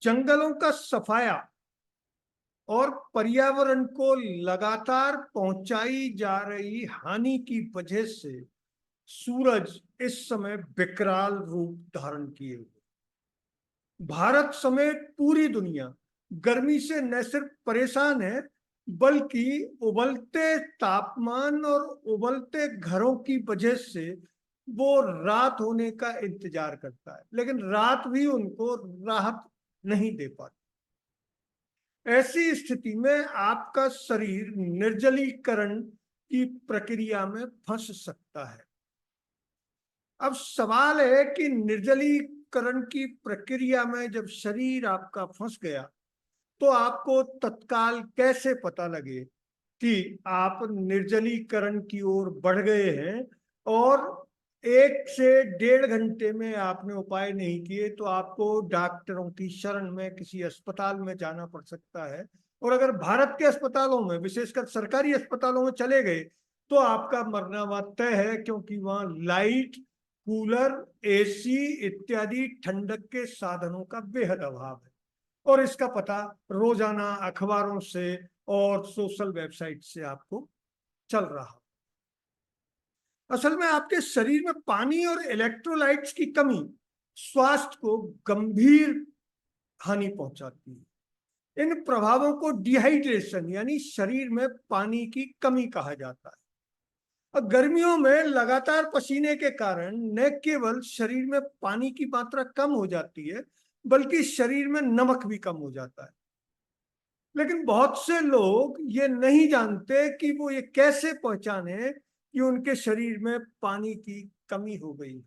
जंगलों का सफाया और पर्यावरण को लगातार पहुंचाई जा रही हानि की वजह से सूरज इस समय विकराल रूप धारण किए हुए। भारत समेत पूरी दुनिया गर्मी से न सिर्फ परेशान है, बल्कि उबलते तापमान और उबलते घरों की वजह से वो रात होने का इंतजार करता है, लेकिन रात भी उनको राहत नहीं दे पाती। ऐसी स्थिति में आपका शरीर निर्जलीकरण की प्रक्रिया में फंस सकता है। अब सवाल है कि निर्जलीकरण की प्रक्रिया में जब शरीर आपका फंस गया तो आपको तत्काल कैसे पता लगे कि आप निर्जलीकरण की ओर बढ़ गए हैं, और 1 से 1.5 घंटे में आपने उपाय नहीं किए तो आपको डॉक्टरों की शरण में किसी अस्पताल में जाना पड़ सकता है। और अगर भारत के अस्पतालों में, विशेषकर सरकारी अस्पतालों में चले गए तो आपका मरना वहां तय है, क्योंकि वहां लाइट, कूलर, एसी इत्यादि ठंडक के साधनों का बेहद अभाव है। और इसका पता रोजाना अखबारों से और सोशल वेबसाइट से आपको चल रहा। असल में आपके शरीर में पानी और इलेक्ट्रोलाइट्स की कमी स्वास्थ्य को गंभीर हानि पहुंचाती है। इन प्रभावों को डिहाइड्रेशन यानी शरीर में पानी की कमी कहा जाता है। और गर्मियों में लगातार पसीने के कारण न केवल शरीर में पानी की मात्रा कम हो जाती है, बल्कि शरीर में नमक भी कम हो जाता है। लेकिन बहुत से लोग ये नहीं जानते कि वो ये कैसे पहचाने कि उनके शरीर में पानी की कमी हो गई।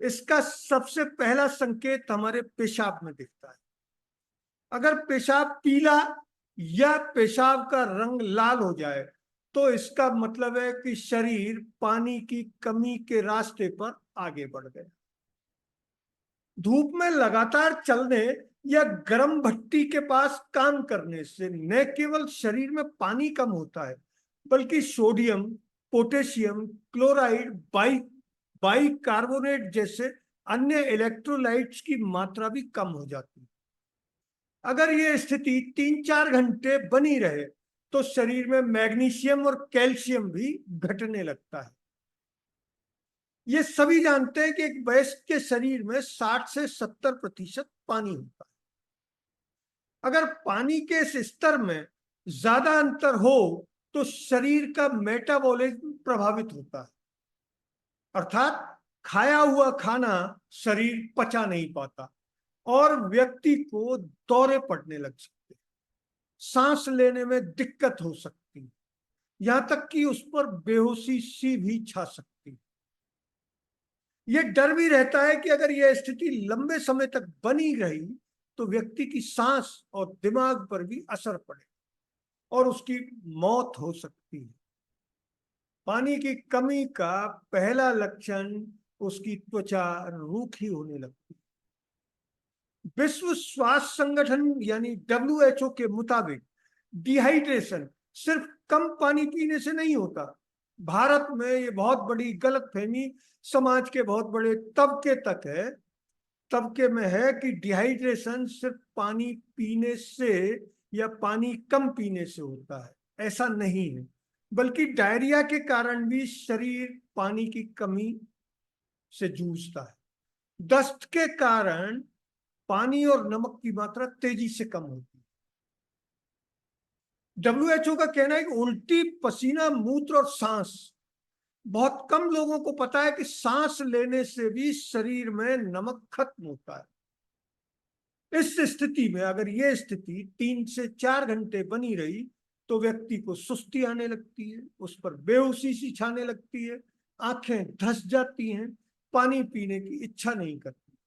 इसका सबसे पहला संकेत हमारे पेशाब में दिखता है। अगर पेशाब पीला या पेशाब का रंग लाल हो जाए तो इसका मतलब है कि शरीर पानी की कमी के रास्ते पर आगे बढ़ गया। धूप में लगातार चलने या गर्म भट्टी के पास काम करने से न केवल शरीर में पानी कम होता है, बल्कि सोडियम, पोटेशियम क्लोराइड, बाइकार्बोनेट जैसे अन्य इलेक्ट्रोलाइट्स की मात्रा भी कम हो जाती है। अगर ये स्थिति 3-4 घंटे बनी रहे तो शरीर में मैग्नीशियम और कैल्शियम भी घटने लगता है। ये सभी जानते हैं कि एक वयस्क के शरीर में 60 से 70% पानी होता है। अगर पानी के इस स्तर में ज्यादा अंतर हो तो शरीर का मेटाबॉलिज्म प्रभावित होता है, अर्थात खाया हुआ खाना शरीर पचा नहीं पाता और व्यक्ति को दौरे पड़ने लग सकते हैं, सांस लेने में दिक्कत हो सकती है, यहां तक कि उस पर बेहोशी सी भी छा सकती है। यह डर भी रहता है कि अगर यह स्थिति लंबे समय तक बनी रही तो व्यक्ति की सांस और दिमाग पर भी असर पड़े और उसकी मौत हो सकती है। पानी की कमी का पहला लक्षण उसकी त्वचा रूखी होने लगती है। विश्व स्वास्थ्य संगठन यानी WHO के मुताबिक डिहाइड्रेशन सिर्फ कम पानी पीने से नहीं होता। भारत में ये बहुत बड़ी गलतफहमी समाज के बहुत बड़े तबके में है कि डिहाइड्रेशन सिर्फ पानी पीने से या पानी कम पीने से होता है। ऐसा नहीं है, बल्कि डायरिया के कारण भी शरीर पानी की कमी से जूझता है। दस्त के कारण पानी और नमक की मात्रा तेजी से कम होती है। WHO का कहना है कि उल्टी, पसीना, मूत्र और सांस, बहुत कम लोगों को पता है कि सांस लेने से भी शरीर में नमक खत्म होता है। इस स्थिति में अगर यह स्थिति 3 से 4 घंटे बनी रही तो व्यक्ति को सुस्ती आने लगती है, उस पर बेहोशी सी छाने लगती है, आंखें धस जाती हैं, पानी पीने की इच्छा नहीं करती।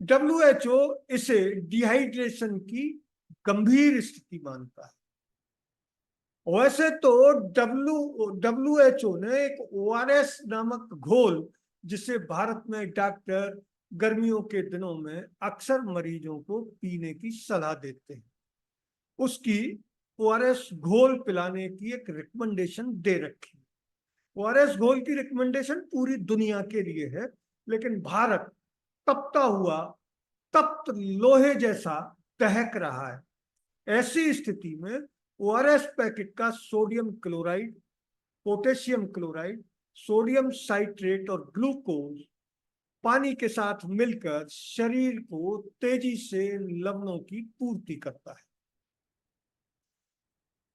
WHO इसे डिहाइड्रेशन की गंभीर स्थिति मानता है। वैसे तो WHO ने एक ORS नामक घोल, जिसे भारत में डॉक्टर गर्मियों के दिनों में अक्सर मरीजों को पीने की सलाह देते हैं, उसकी ORS घोल पिलाने की एक रिकमेंडेशन दे रखी। ORS घोल की रिकमेंडेशन पूरी दुनिया के लिए है, लेकिन भारत तपता हुआ तप्त लोहे जैसा दहक रहा है। ऐसी स्थिति में ओआरएस पैकेट का sodium chloride, potassium chloride, sodium citrate और ग्लूकोज पानी के साथ मिलकर शरीर को तेजी से लवणों की पूर्ति करता है।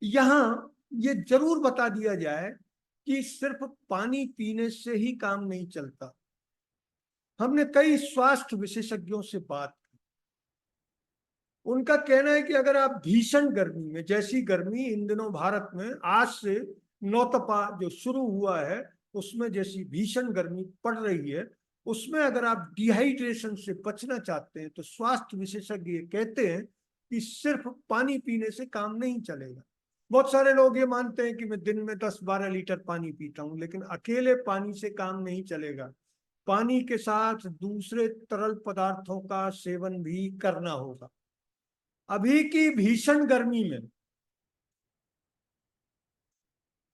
यहां ये जरूर बता दिया जाए कि सिर्फ पानी पीने से ही काम नहीं चलता। हमने कई स्वास्थ्य विशेषज्ञों से बात की। उनका कहना है कि अगर आप भीषण गर्मी में, जैसी गर्मी इन दिनों भारत में आज से नौतपा जो शुरू हुआ है उसमें जैसी भीषण गर्मी पड़ रही है, उसमें अगर आप डिहाइड्रेशन से बचना चाहते हैं तो स्वास्थ्य विशेषज्ञ कहते हैं कि सिर्फ पानी पीने से काम नहीं चलेगा। बहुत सारे लोग ये मानते हैं कि मैं दिन में 10-12 लीटर पानी पीता हूं, लेकिन अकेले पानी से काम नहीं चलेगा। पानी के साथ दूसरे तरल पदार्थों का सेवन भी करना होगा। अभी की भीषण गर्मी में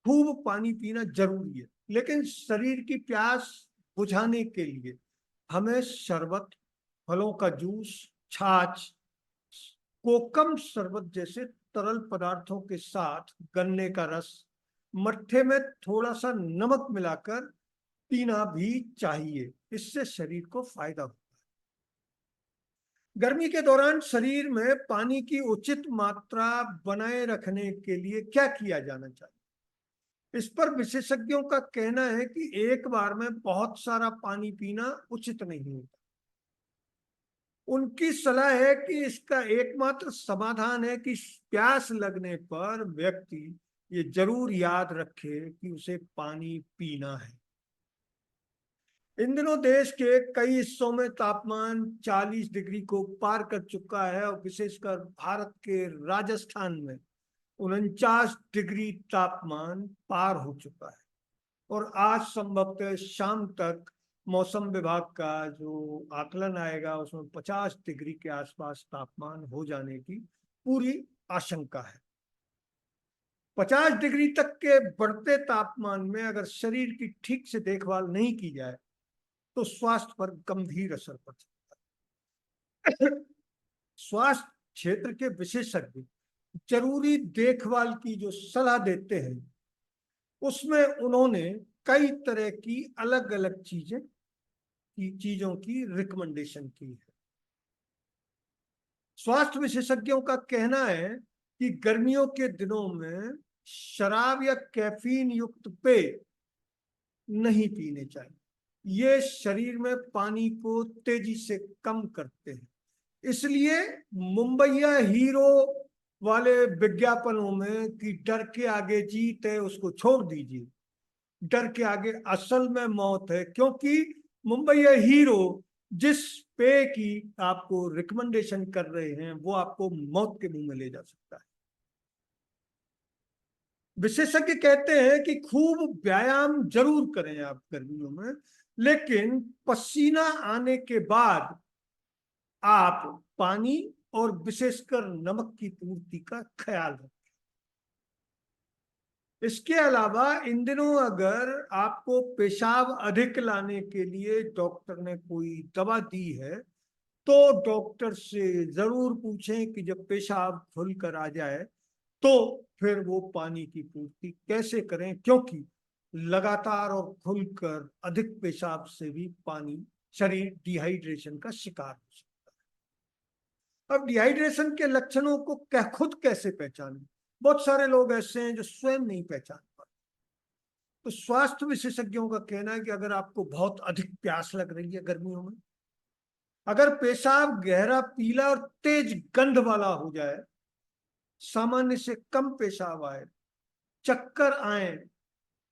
खूब पानी पीना जरूरी है, लेकिन शरीर की प्यास बुझाने के लिए हमें शरबत, फलों का जूस, छाछ, कोकम शरबत जैसे तरल पदार्थों के साथ गन्ने का रस, मट्ठे में थोड़ा सा नमक मिलाकर पीना भी चाहिए। इससे शरीर को फायदा होता है। गर्मी के दौरान शरीर में पानी की उचित मात्रा बनाए रखने के लिए क्या किया जाना चाहिए? इस पर विशेषज्ञों का कहना है कि एक बार में बहुत सारा पानी पीना उचित नहीं होता। उनकी सलाह है कि इसका एकमात्र समाधान है कि प्यास लगने पर व्यक्ति ये जरूर याद रखे कि उसे पानी पीना है। इन दिनों देश के कई हिस्सों में तापमान 40 डिग्री को पार कर चुका है और विशेषकर भारत के राजस्थान में 49 डिग्री तापमान पार हो चुका है। और आज संभवतः शाम तक मौसम विभाग का जो आकलन आएगा उसमें 50 डिग्री के आसपास तापमान हो जाने की पूरी आशंका है। 50 डिग्री तक के बढ़ते तापमान में अगर शरीर की ठीक से देखभाल नहीं की जाए तो स्वास्थ्य पर गंभीर असर पड़ सकता है। स्वास्थ्य क्षेत्र के विशेषज्ञ जरूरी देखभाल की जो सलाह देते हैं उसमें उन्होंने कई तरह की अलग अलग चीजों की रिकमेंडेशन की है। स्वास्थ्य विशेषज्ञों का कहना है कि गर्मियों के दिनों में शराब या कैफीन युक्त पेय नहीं पीने चाहिए। ये शरीर में पानी को तेजी से कम करते हैं। इसलिए मुंबईया हीरो वाले विज्ञापनों में कि डर के आगे जीत है उसको छोड़ दीजिए, डर के आगे असल में मौत है, क्योंकि मुंबईया हीरो जिस पेय की आपको रिकमेंडेशन कर रहे हैं वो आपको मौत के मुंह में ले जा सकता है। विशेषज्ञ कहते हैं कि खूब व्यायाम जरूर करें आप गर्मियों में, लेकिन पसीना आने के बाद आप पानी और विशेषकर नमक की पूर्ति का ख्याल रखें। इसके अलावा इन दिनों अगर आपको पेशाब अधिक लाने के लिए डॉक्टर ने कोई दवा दी है तो डॉक्टर से जरूर पूछें कि जब पेशाब खुलकर आ जाए तो फिर वो पानी की पूर्ति कैसे करें, क्योंकि लगातार और खुलकर अधिक पेशाब से भी पानी शरीर डिहाइड्रेशन का शिकार हो सकता है। अब डिहाइड्रेशन के लक्षणों को खुद कैसे पहचानें? बहुत सारे लोग ऐसे हैं जो स्वयं नहीं पहचान पाते। तो स्वास्थ्य विशेषज्ञों का कहना है कि अगर आपको बहुत अधिक प्यास लग रही है गर्मियों में, अगर पेशाब गहरा पीला और तेज गंध वाला हो जाए, सामान्य से कम पेशाब आए, चक्कर आए,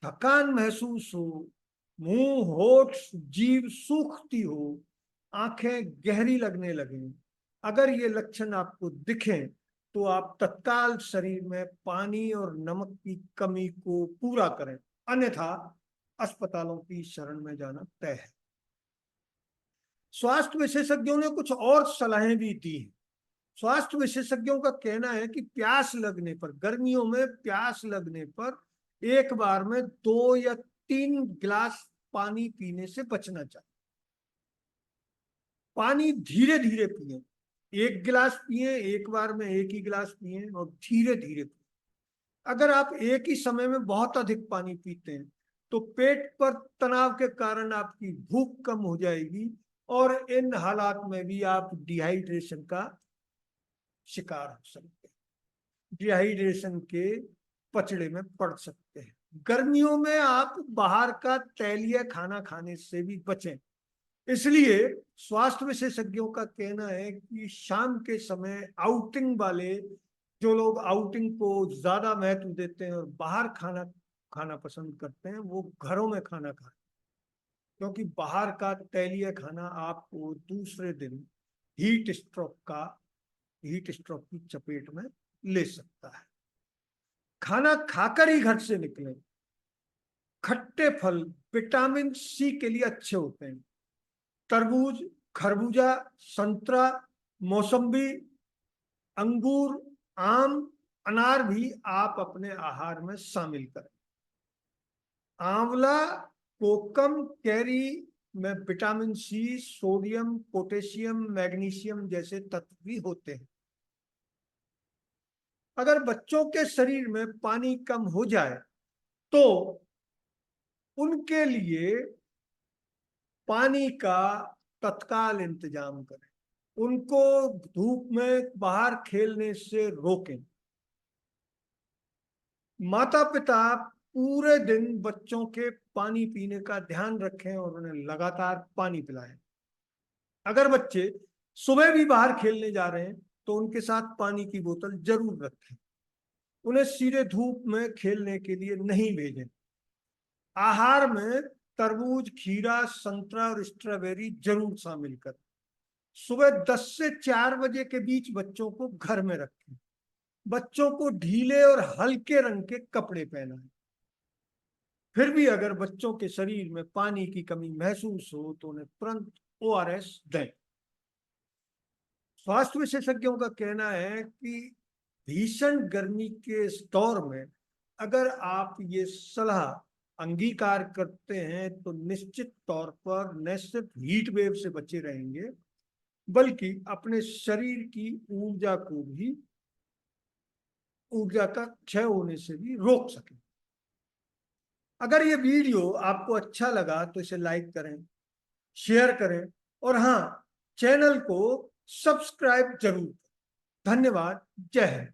थकान महसूस हो, मुंह होठ जीभ सूखती हो, आंखें गहरी लगने लगे, अगर ये लक्षण आपको दिखें तो आप तत्काल शरीर में पानी और नमक की कमी को पूरा करें, अन्यथा अस्पतालों की शरण में जाना तय है। स्वास्थ्य विशेषज्ञों ने कुछ और सलाहें भी दी हैं। स्वास्थ्य विशेषज्ञों का कहना है कि प्यास लगने पर, गर्मियों में प्यास लगने पर एक बार में 2 या 3 गिलास पानी पीने से बचना चाहिए। पानी धीरे धीरे पिए, एक गिलास पिए, एक बार में एक ही गिलास पिए और धीरे धीरे पिए। अगर आप एक ही समय में बहुत अधिक पानी पीते हैं तो पेट पर तनाव के कारण आपकी भूख कम हो जाएगी और इन हालात में भी आप डिहाइड्रेशन का शिकार हो सकते हैं, डिहाइड्रेशन के पचड़े में पड़ सकते हैं। गर्मियों में आप बाहर का तैलीय खाना खाने से भी बचें। इसलिए स्वास्थ्य विशेषज्ञों का कहना है कि शाम के समय आउटिंग वाले, जो लोग आउटिंग को ज्यादा महत्व देते हैं और बाहर खाना खाना पसंद करते हैं, वो घरों में खाना खाएं, क्योंकि बाहर का तैलीय खाना आपको दूसरे दिन हीट स्ट्रोक की चपेट में ले सकता है। खाना खाकर ही घर से निकलें। खट्टे फल विटामिन सी के लिए अच्छे होते हैं। तरबूज, खरबूजा, संतरा, मौसम्बी, अंगूर, आम, अनार भी आप अपने आहार में शामिल करें। आंवला, कोकम, कैरी में vitamin C, sodium, potassium, magnesium जैसे तत्व भी होते हैं। अगर बच्चों के शरीर में पानी कम हो जाए तो उनके लिए पानी का तत्काल इंतजाम करें, उनको धूप में बाहर खेलने से रोकें। माता पिता पूरे दिन बच्चों के पानी पीने का ध्यान रखें और उन्हें लगातार पानी पिलाएं। अगर बच्चे सुबह भी बाहर खेलने जा रहे हैं तो उनके साथ पानी की बोतल जरूर रखें। उन्हें सीधे धूप में खेलने के लिए नहीं भेजें। आहार में तरबूज, खीरा, संतरा और स्ट्रॉबेरी जरूर शामिल करें। सुबह 10 से 4 बजे के बीच बच्चों को घर में रखें। बच्चों को ढीले और हल्के रंग के कपड़े पहनाएं। फिर भी अगर बच्चों के शरीर में पानी की कमी महसूस हो तो उन्हें तुरंत ओआरएस दें। स्वास्थ्य विशेषज्ञों का कहना है कि भीषण गर्मी के इस दौर में अगर आप ये सलाह अंगीकार करते हैं तो निश्चित तौर पर न सिर्फ हीट वेव से बचे रहेंगे बल्कि अपने शरीर की ऊर्जा का क्षय होने से भी रोक सकें। अगर ये वीडियो आपको अच्छा लगा तो इसे लाइक करें, शेयर करें और हाँ, चैनल को सब्सक्राइब जरूर करें। धन्यवाद। जय हिंद।